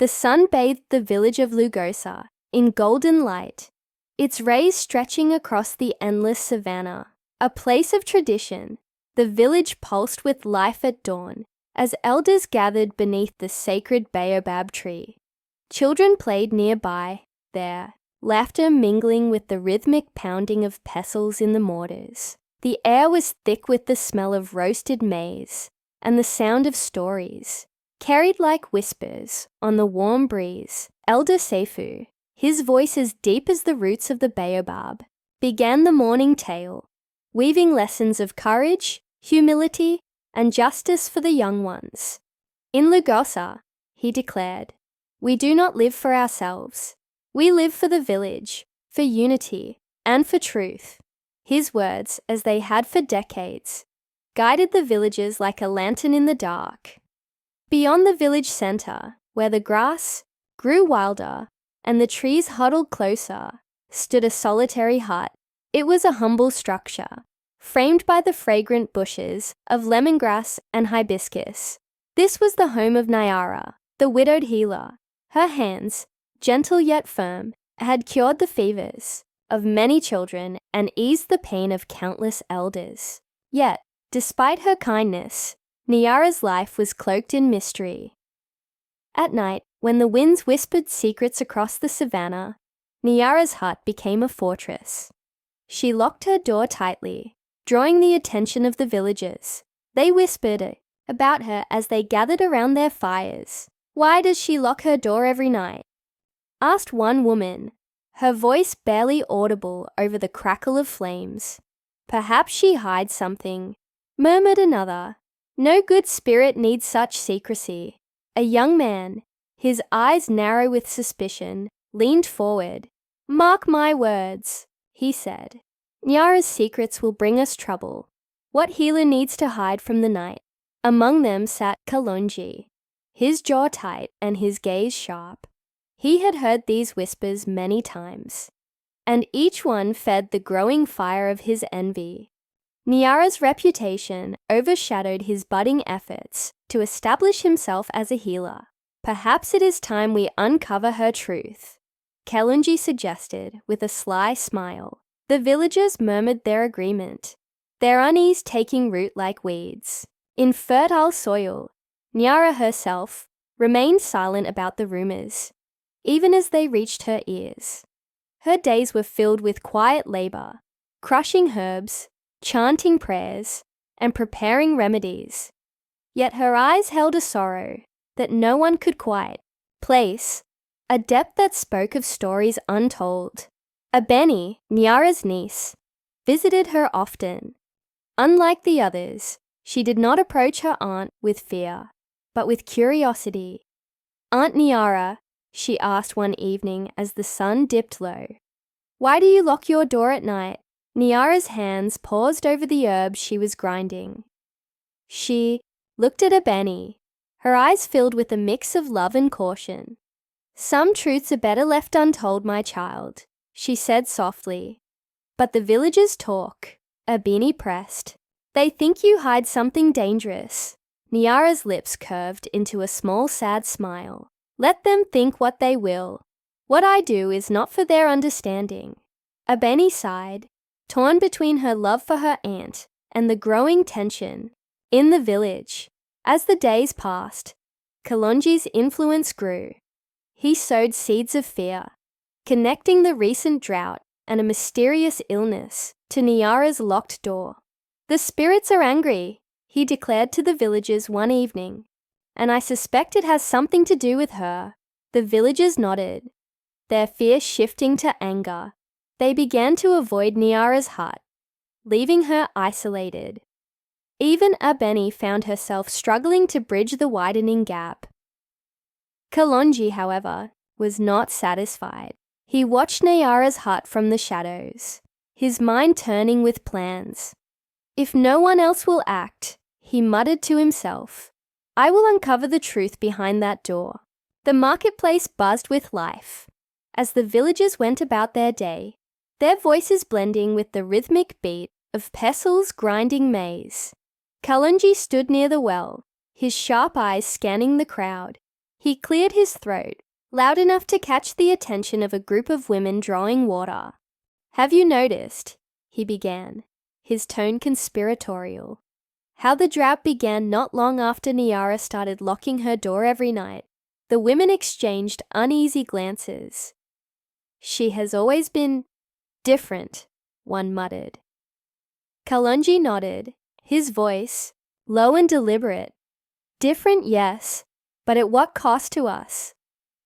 The sun bathed the village of Lugosa in golden light, its rays stretching across the endless savannah. A place of tradition, the village pulsed with life at dawn as elders gathered beneath the sacred baobab tree. Children played nearby, their laughter mingling with the rhythmic pounding of pestles in the mortars. The air was thick with the smell of roasted maize and the sound of stories, carried like whispers on the warm breeze. Elder Seifu, his voice as deep as the roots of the baobab, began the morning tale, weaving lessons of courage, humility, and justice for the young ones. In Lugosa, he declared, we do not live for ourselves. We live for the village, for unity, and for truth. His words, as they had for decades, guided the villagers like a lantern in the dark. Beyond the village centre, where the grass grew wilder and the trees huddled closer, stood a solitary hut. It was a humble structure, framed by the fragrant bushes of lemongrass and hibiscus. This was the home of Nyara, the widowed healer. Her hands, gentle yet firm, had cured the fevers of many children and eased the pain of countless elders. Yet, despite her kindness, Nyara's life was cloaked in mystery. At night, when the winds whispered secrets across the savannah, Nyara's hut became a fortress. She locked her door tightly, drawing the attention of the villagers. They whispered about her as they gathered around their fires. Why does she lock her door every night? Asked one woman, her voice barely audible over the crackle of flames. Perhaps she hides something, murmured another. No good spirit needs such secrecy. A young man, his eyes narrow with suspicion, leaned forward. Mark my words, he said. Nyara's secrets will bring us trouble. What healer needs to hide from the night? Among them sat Kalonji, his jaw tight and his gaze sharp. He had heard these whispers many times, and each one fed the growing fire of his envy. Nyara's reputation overshadowed his budding efforts to establish himself as a healer. Perhaps it is time we uncover her truth, Kalonji suggested with a sly smile. The villagers murmured their agreement, their unease taking root like weeds. In fertile soil, Nyara herself remained silent about the rumors, even as they reached her ears. Her days were filled with quiet labor, crushing herbs, chanting prayers, and preparing remedies. Yet her eyes held a sorrow that no one could quite place, a depth that spoke of stories untold. Abeni, Nyara's niece, visited her often. Unlike the others, she did not approach her aunt with fear, but with curiosity. Aunt Nyara, she asked one evening as the sun dipped low, why do you lock your door at night? Nyara's hands paused over the herbs she was grinding. She looked at Abeni, her eyes filled with a mix of love and caution. Some truths are better left untold, my child, she said softly. But the villagers talk, Abeni pressed. They think you hide something dangerous. Nyara's lips curved into a small sad smile. Let them think what they will. What I do is not for their understanding. Abeni sighed, torn between her love for her aunt and the growing tension in the village. As the days passed, Kalonji's influence grew. He sowed seeds of fear, connecting the recent drought and a mysterious illness to Nyara's locked door. The spirits are angry, he declared to the villagers one evening, and I suspect it has something to do with her. The villagers nodded, their fear shifting to anger. They began to avoid Nyara's hut, leaving her isolated. Even Abeni found herself struggling to bridge the widening gap. Kalonji, however, was not satisfied. He watched Nyara's hut from the shadows, his mind turning with plans. If no one else will act, he muttered to himself, I will uncover the truth behind that door. The marketplace buzzed with life as the villagers went about their day, their voices blending with the rhythmic beat of pestles grinding maize. Kalonji stood near the well, his sharp eyes scanning the crowd. He cleared his throat, loud enough to catch the attention of a group of women drawing water. "Have you noticed," he began, his tone conspiratorial, "how the drought began not long after Nyara started locking her door every night?" The women exchanged uneasy glances. "She has always been different," one muttered. Kalonji nodded, his voice low and deliberate. "Different, yes, but at what cost to us?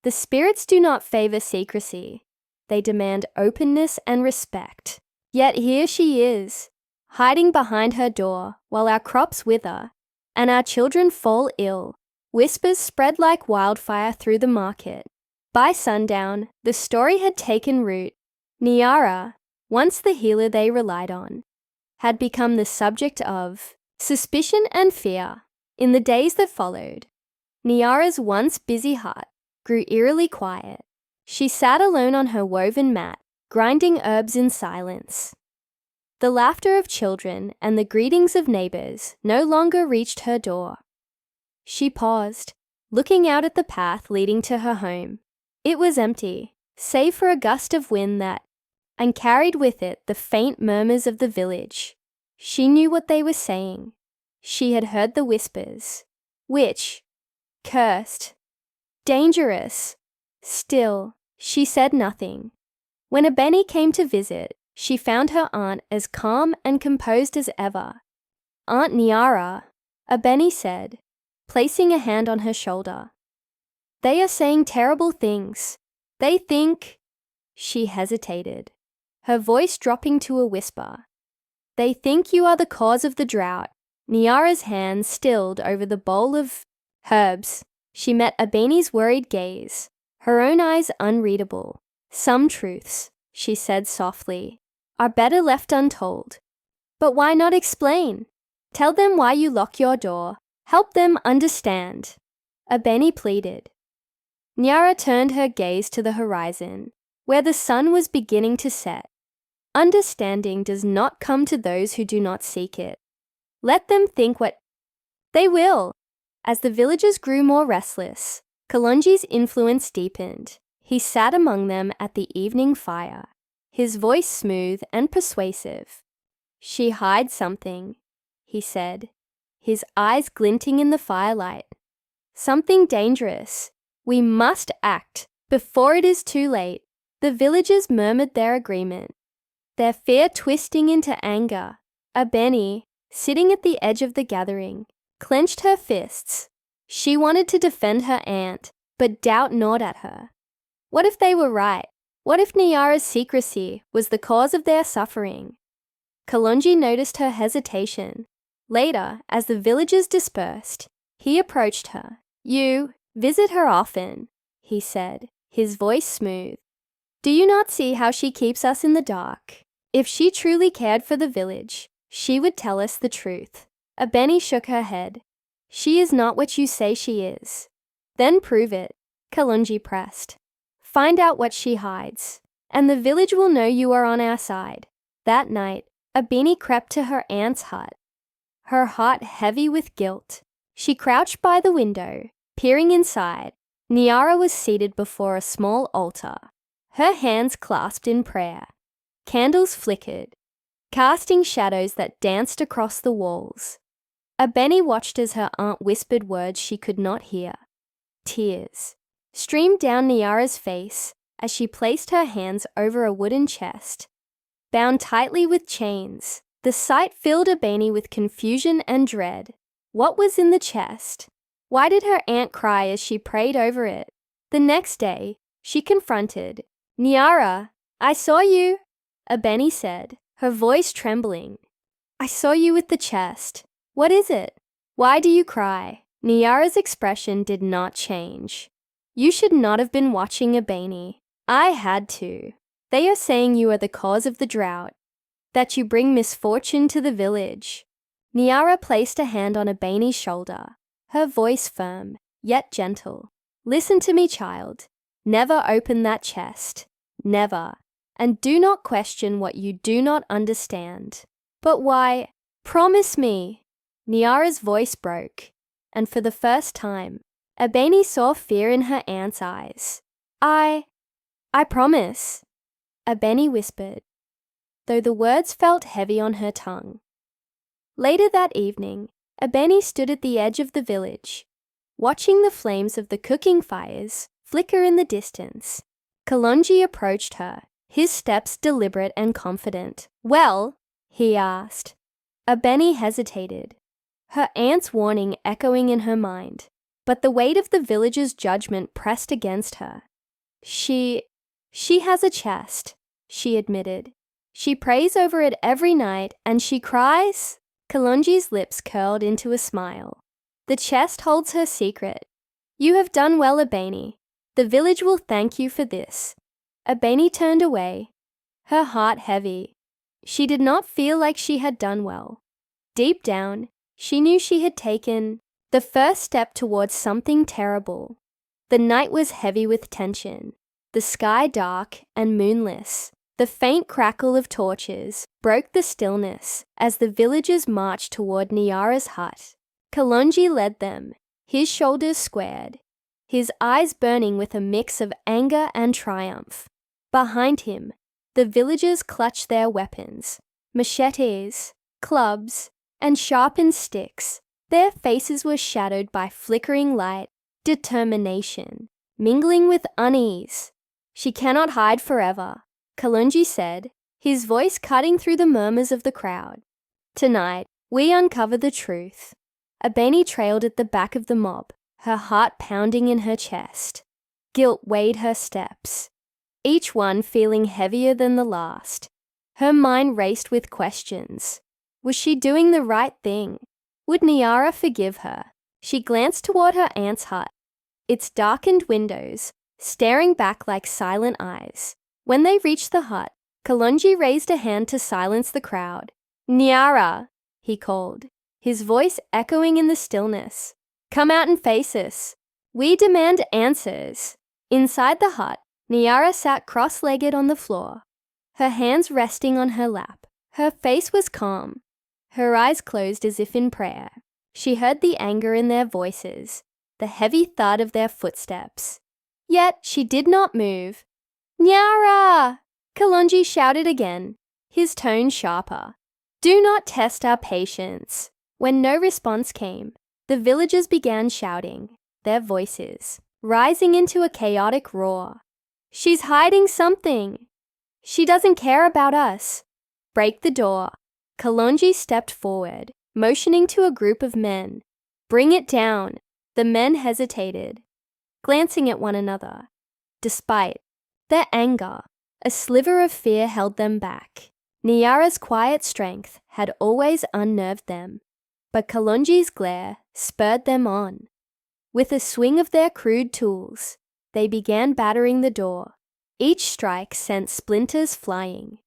The spirits do not favor secrecy. They demand openness and respect. Yet here she is, hiding behind her door while our crops wither and our children fall ill." Whispers spread like wildfire through the market. By sundown, the story had taken root. Nyara, once the healer they relied on, had become the subject of suspicion and fear. In the days that followed, Nyara's once busy heart grew eerily quiet. She sat alone on her woven mat, grinding herbs in silence. The laughter of children and the greetings of neighbors no longer reached her door. She paused, looking out at the path leading to her home. It was empty, save for a gust of wind that, and carried with it the faint murmurs of the village. She knew what they were saying. She had heard the whispers. Witch, cursed, dangerous. Still, she said nothing. When Abeni came to visit, she found her aunt as calm and composed as ever. "Aunt Nyara," Abeni said, placing a hand on her shoulder. "They are saying terrible things. They think—" She hesitated, her voice dropping to a whisper. "They think you are the cause of the drought." Nyara's hand stilled over the bowl of herbs. She met Abeni's worried gaze, her own eyes unreadable. "Some truths," she said softly, "are better left untold. But why not explain? Tell them why you lock your door. Help them understand." Abeni pleaded. Nyara turned her gaze to the horizon, where the sun was beginning to set. "Understanding does not come to those who do not seek it. Let them think what they will." As the villagers grew more restless, Kalonji's influence deepened. He sat among them at the evening fire, his voice smooth and persuasive. "She hides something," he said, his eyes glinting in the firelight. "Something dangerous. We must act before it is too late." The villagers murmured their agreement, their fear twisting into anger. Abeni, sitting at the edge of the gathering, clenched her fists. She wanted to defend her aunt, but doubt gnawed at her. What if they were right? What if Nyara's secrecy was the cause of their suffering? Kalonji noticed her hesitation. Later, as the villagers dispersed, he approached her. "You visit her often," he said, his voice smooth. "Do you not see how she keeps us in the dark? If she truly cared for the village, she would tell us the truth." Abeni shook her head. "She is not what you say she is." "Then prove it," Kalonji pressed. "Find out what she hides, and the village will know you are on our side." That night, Abeni crept to her aunt's hut, her heart heavy with guilt. She crouched by the window, peering inside. Nyara was seated before a small altar, her hands clasped in prayer. Candles flickered, casting shadows that danced across the walls. Abeni watched as her aunt whispered words she could not hear. Tears streamed down Nyara's face as she placed her hands over a wooden chest, bound tightly with chains. The sight filled Abeni with confusion and dread. What was in the chest? Why did her aunt cry as she prayed over it? The next day, she confronted. "Nyara, I saw you," Abeni said, her voice trembling. "I saw you with the chest. What is it? Why do you cry?" Nyara's expression did not change. "You should not have been watching Abeni. I had to. They are saying you are the cause of the drought, that you bring misfortune to the village." Nyara placed a hand on Abeni's shoulder, her voice firm, yet gentle. "Listen to me, child. Never open that chest. Never. And do not question what you do not understand." "But why? Promise me." Nyara's voice broke, and for the first time, Ebony saw fear in her aunt's eyes. I promise, Ebony whispered, though the words felt heavy on her tongue. Later that evening, Ebony stood at the edge of the village, watching the flames of the cooking fires flicker in the distance. Kalonji approached her, his steps deliberate and confident. "Well?" he asked. Ebony hesitated, her aunt's warning echoing in her mind, but the weight of the villagers' judgment pressed against her. She has a chest," she admitted. "She prays over it every night and she cries." Kalonji's lips curled into a smile. "The chest holds her secret. You have done well, Ebony. The village will thank you for this." Ebony turned away, her heart heavy. She did not feel like she had done well. Deep down, she knew she had taken the first step towards something terrible. The night was heavy with tension, the sky dark and moonless. The faint crackle of torches broke the stillness as the villagers marched toward Nyara's hut. Kalonji led them, his shoulders squared, his eyes burning with a mix of anger and triumph. Behind him, the villagers clutched their weapons, machetes, clubs, and sharpened sticks. Their faces were shadowed by flickering light, determination, mingling with unease. "She cannot hide forever," Kalonji said, his voice cutting through the murmurs of the crowd. "Tonight, we uncover the truth." Ebony trailed at the back of the mob, her heart pounding in her chest. Guilt weighed her steps, each one feeling heavier than the last. Her mind raced with questions. Was she doing the right thing? Would Nyara forgive her? She glanced toward her aunt's hut, its darkened windows staring back like silent eyes. When they reached the hut, Kalonji raised a hand to silence the crowd. "Nyara," he called, his voice echoing in the stillness. "Come out and face us. We demand answers." Inside the hut, Nyara sat cross-legged on the floor, her hands resting on her lap. Her face was calm, her eyes closed as if in prayer. She heard the anger in their voices, the heavy thud of their footsteps. Yet she did not move. "Nyara!" Kalonji shouted again, his tone sharper. "Do not test our patience." When no response came, the villagers began shouting, their voices rising into a chaotic roar. "She's hiding something. She doesn't care about us. Break the door." Kalonji stepped forward, motioning to a group of men. "Bring it down." The men hesitated, glancing at one another. Despite their anger, a sliver of fear held them back. Nyara's quiet strength had always unnerved them, but Kalonji's glare spurred them on. With a swing of their crude tools, they began battering the door. Each strike sent splinters flying,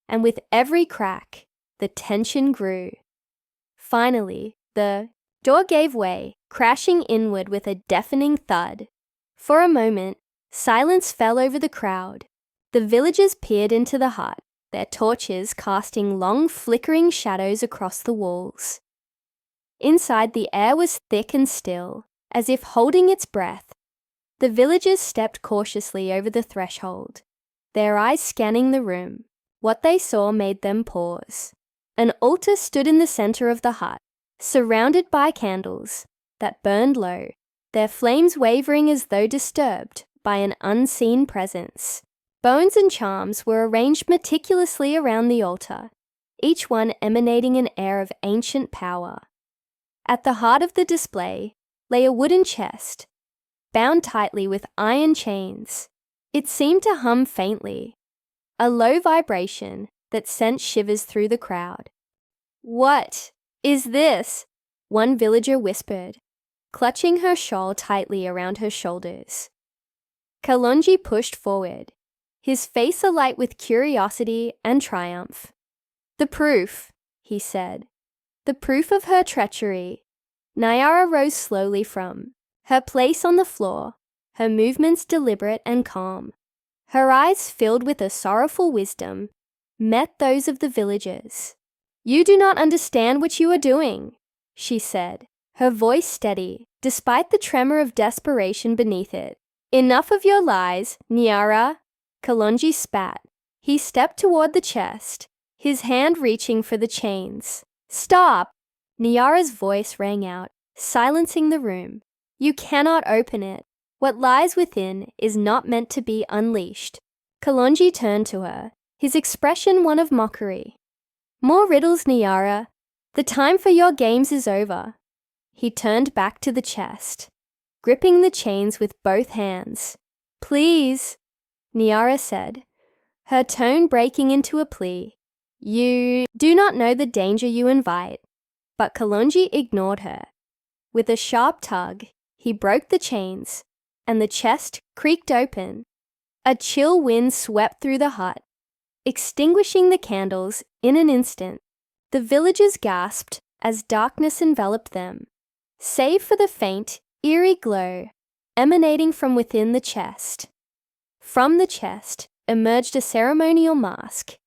and with every crack, the tension grew. Finally, the door gave way, crashing inward with a deafening thud. For a moment, silence fell over the crowd. The villagers peered into the hut, their torches casting long flickering shadows across the walls. Inside, the air was thick and still, as if holding its breath. The villagers stepped cautiously over the threshold, their eyes scanning the room. What they saw made them pause. An altar stood in the center of the hut, surrounded by candles that burned low, their flames wavering as though disturbed by an unseen presence. Bones and charms were arranged meticulously around the altar, each one emanating an air of ancient power. At the heart of the display lay a wooden chest, bound tightly with iron chains. It seemed to hum faintly, a low vibration that sent shivers through the crowd. "What is this?" one villager whispered, clutching her shawl tightly around her shoulders. Kalonji pushed forward, his face alight with curiosity and triumph. "The proof," he said. "The proof of her treachery." Nyara rose slowly from her place on the floor, her movements deliberate and calm. Her eyes, filled with a sorrowful wisdom, met those of the villagers. "You do not understand what you are doing," she said, her voice steady, despite the tremor of desperation beneath it. "Enough of your lies, Nyara." Kalonji spat. He stepped toward the chest, his hand reaching for the chains. "Stop!" Nyara's voice rang out, silencing the room. "You cannot open it. What lies within is not meant to be unleashed." Kalonji turned to her, his expression one of mockery. "More riddles, Nyara. The time for your games is over." He turned back to the chest, gripping the chains with both hands. "Please," Nyara said, her tone breaking into a plea. "You do not know the danger you invite." But Kalonji ignored her. With a sharp tug, he broke the chains, and the chest creaked open. A chill wind swept through the hut, extinguishing the candles in an instant. The villagers gasped as darkness enveloped them, save for the faint, eerie glow emanating from within the chest. From the chest emerged a ceremonial mask,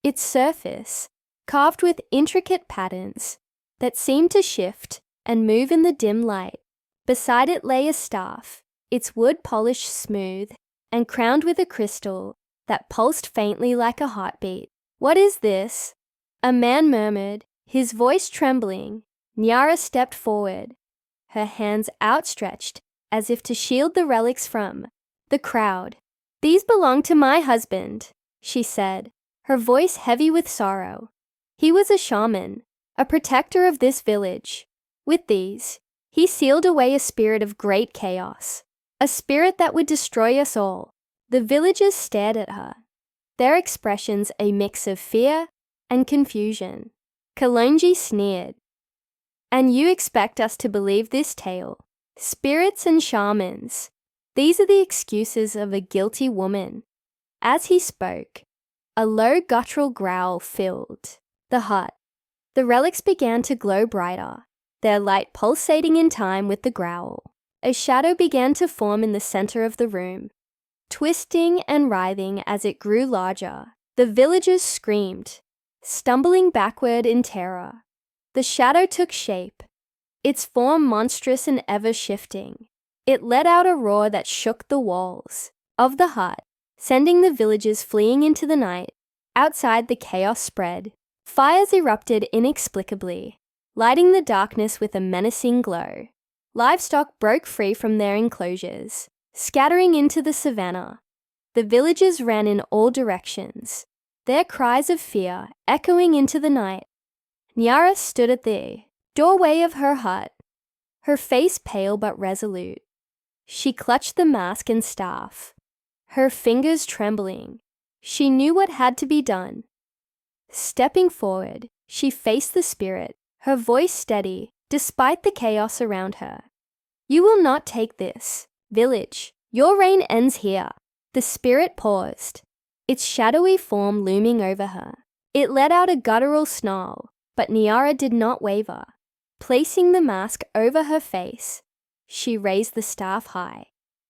its surface carved with intricate patterns that seemed to shift and move in the dim light. Beside it lay a staff, its wood polished smooth and crowned with a crystal that pulsed faintly like a heartbeat. "What is this?" a man murmured, his voice trembling. Nyara stepped forward, her hands outstretched as if to shield the relics from the crowd. "These belong to my husband," she said, her voice heavy with sorrow. "He was a shaman, a protector of this village. With these, he sealed away a spirit of great chaos, a spirit that would destroy us all." The villagers stared at her, their expressions a mix of fear and confusion. Kalonji sneered. "And you expect us to believe this tale? Spirits and shamans. These are the excuses of a guilty woman." As he spoke, a low guttural growl filled the hut. The relics began to glow brighter, their light pulsating in time with the growl. A shadow began to form in the center of the room, twisting and writhing as it grew larger. The villagers screamed, stumbling backward in terror. The shadow took shape, its form monstrous and ever-shifting. It let out a roar that shook the walls of the hut, sending the villagers fleeing into the night. Outside, the chaos spread. Fires erupted inexplicably, lighting the darkness with a menacing glow. Livestock broke free from their enclosures, scattering into the savannah. The villagers ran in all directions, their cries of fear echoing into the night. Nyara stood at the doorway of her hut, her face pale but resolute. She clutched the mask and staff, her fingers trembling. She knew what had to be done. Stepping forward, she faced the spirit, her voice steady despite the chaos around her. "You will not take this, village. Your reign ends here." The spirit paused, its shadowy form looming over her. It let out a guttural snarl, but Nyara did not waver. Placing the mask over her face, she raised the staff high.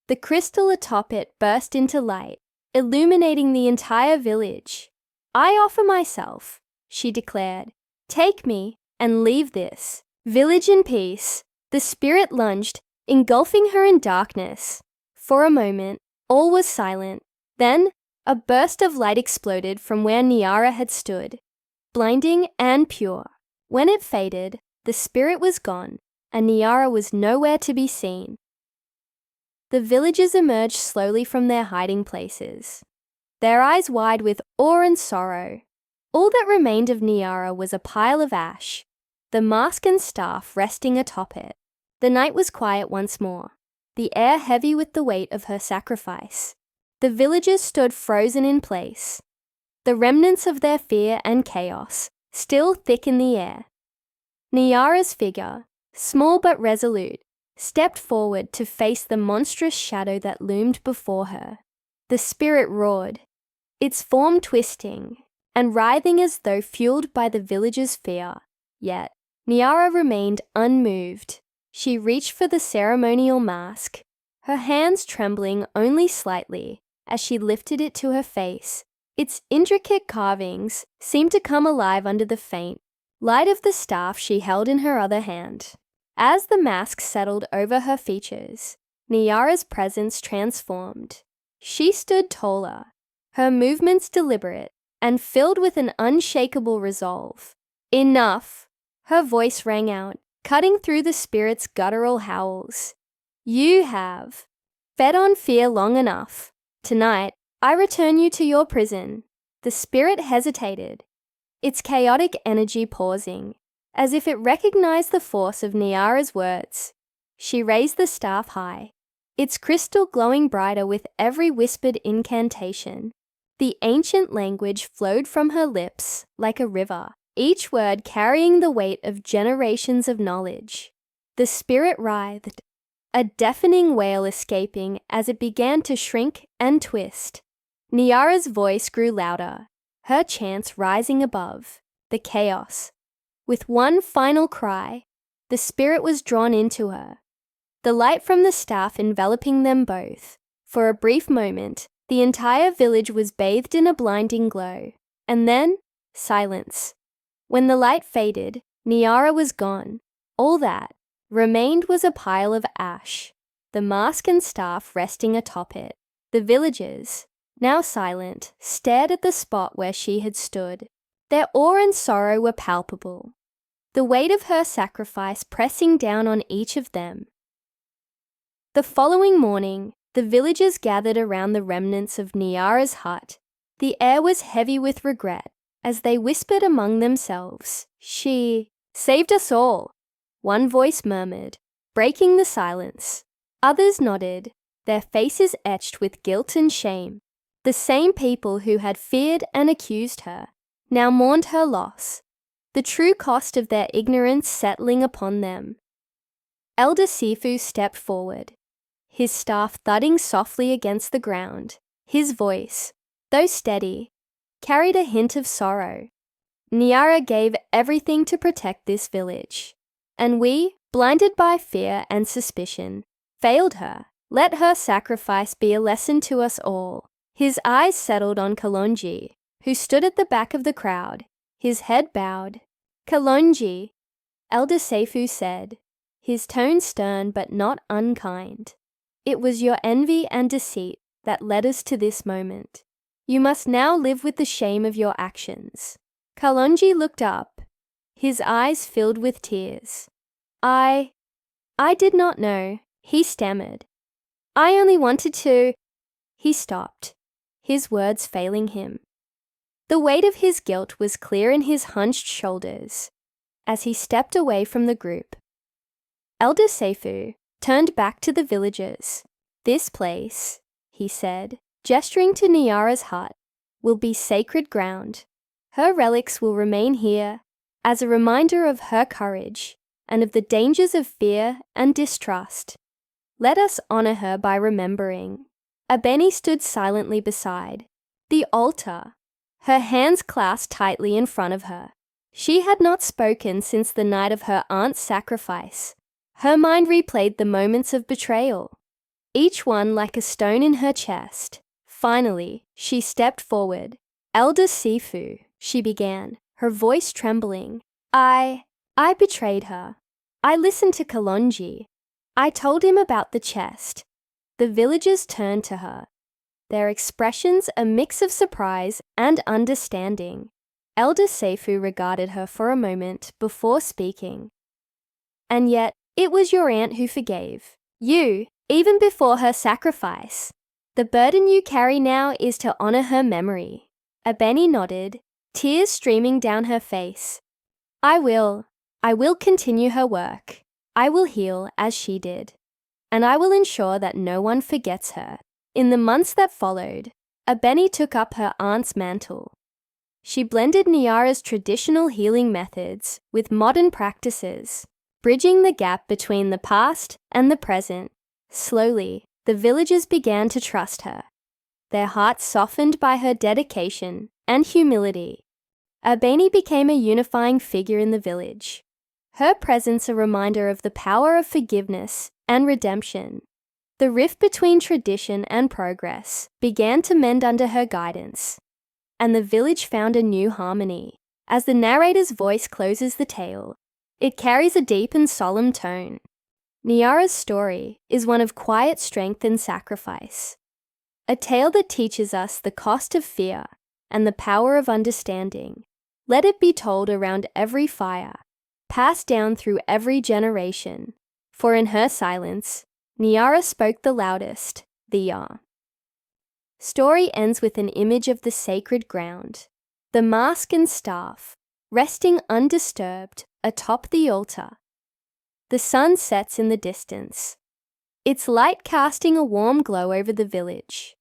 The crystal atop it burst into light, illuminating the entire village. "I offer myself," she declared. "Take me and leave this village in peace." The spirit lunged, engulfing her in darkness. For a moment, all was silent. Then, a burst of light exploded from where Nyara had stood, blinding and pure. When it faded, the spirit was gone, and Nyara was nowhere to be seen. The villagers emerged slowly from their hiding places, their eyes wide with awe and sorrow. All that remained of Nyara was a pile of ash, the mask and staff resting atop it. The night was quiet once more, the air heavy with the weight of her sacrifice. The villagers stood frozen in place, the remnants of their fear and chaos still thick in the air. Nyara's figure, small but resolute, stepped forward to face the monstrous shadow that loomed before her. The spirit roared, its form twisting and writhing as though fueled by the villagers' fear. Yet, Nyara remained unmoved. She reached for the ceremonial mask, her hands trembling only slightly as she lifted it to her face. Its intricate carvings seemed to come alive under the faint light of the staff she held in her other hand. As the mask settled over her features, Nyara's presence transformed. She stood taller, her movements deliberate and filled with an unshakable resolve. Enough! Her voice rang out, cutting through the spirit's guttural howls. You have fed on fear long enough. Tonight, I return you to your prison. The spirit hesitated, its chaotic energy pausing, as if it recognized the force of Nyara's words. She raised the staff high, its crystal glowing brighter with every whispered incantation. The ancient language flowed from her lips like a river, each word carrying the weight of generations of knowledge. The spirit writhed, a deafening wail escaping as it began to shrink and twist. Nyara's voice grew louder, her chants rising above the chaos. With one final cry, the spirit was drawn into her, the light from the staff enveloping them both. For a brief moment, the entire village was bathed in a blinding glow, and then silence. When the light faded, Nyara was gone. All that remained was a pile of ash, the mask and staff resting atop it. The villagers, now silent, stared at the spot where she had stood. Their awe and sorrow were palpable, the weight of her sacrifice pressing down on each of them. The following morning, the villagers gathered around the remnants of Nyara's hut. The air was heavy with regret as they whispered among themselves, "She saved us all," one voice murmured, breaking the silence. Others nodded, their faces etched with guilt and shame. The same people who had feared and accused her now mourned her loss, the true cost of their ignorance settling upon them. Elder Sifu stepped forward, his staff thudding softly against the ground. His voice, though steady, carried a hint of sorrow. Nyara gave everything to protect this village, and we, blinded by fear and suspicion, failed her. Let her sacrifice be a lesson to us all. His eyes settled on Kalonji, who stood at the back of the crowd, his head bowed. "Kalonji," Elder Seifu said, his tone stern but not unkind. "It was your envy and deceit that led us to this moment. You must now live with the shame of your actions." Kalonji looked up, his eyes filled with tears. I did not know," he stammered. "I only wanted to—" He stopped, his words failing him. The weight of his guilt was clear in his hunched shoulders as he stepped away from the group. Elder Seifu turned back to the villagers. "This place," he said, gesturing to Nyara's hut, "will be sacred ground. Her relics will remain here as a reminder of her courage and of the dangers of fear and distrust. Let us honor her by remembering." Abeni stood silently beside the altar, her hands clasped tightly in front of her. She had not spoken since the night of her aunt's sacrifice. Her mind replayed the moments of betrayal, each one like a stone in her chest. Finally, she stepped forward. "Elder Sifu," she began, her voice trembling. I betrayed her. I listened to Kalonji. I told him about the chest." The villagers turned to her, their expressions a mix of surprise and understanding. Elder Seifu regarded her for a moment before speaking. "And yet, it was your aunt who forgave you, even before her sacrifice. The burden you carry now is to honor her memory." Abeni nodded, tears streaming down her face. I will continue her work. I will heal as she did. And I will ensure that no one forgets her." In the months that followed, Abeni took up her aunt's mantle. She blended Nyara's traditional healing methods with modern practices, bridging the gap between the past and the present. Slowly, the villagers began to trust her, their hearts softened by her dedication and humility. Abeni became a unifying figure in the village, her presence a reminder of the power of forgiveness and redemption. The rift between tradition and progress began to mend under her guidance, and the village found a new harmony. As the narrator's voice closes the tale, It carries a deep and solemn tone. Nyara's story is one of quiet strength and sacrifice, a tale that teaches us the cost of fear and the power of understanding. Let it be told around every fire, passed down through every generation, for in her silence, Nyara spoke the loudest, the Ya. Story ends with an image of the sacred ground, the mask and staff, resting undisturbed atop the altar. The sun sets in the distance, its light casting a warm glow over the village,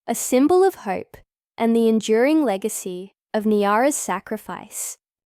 a symbol of hope and the enduring legacy of Nyara's sacrifice.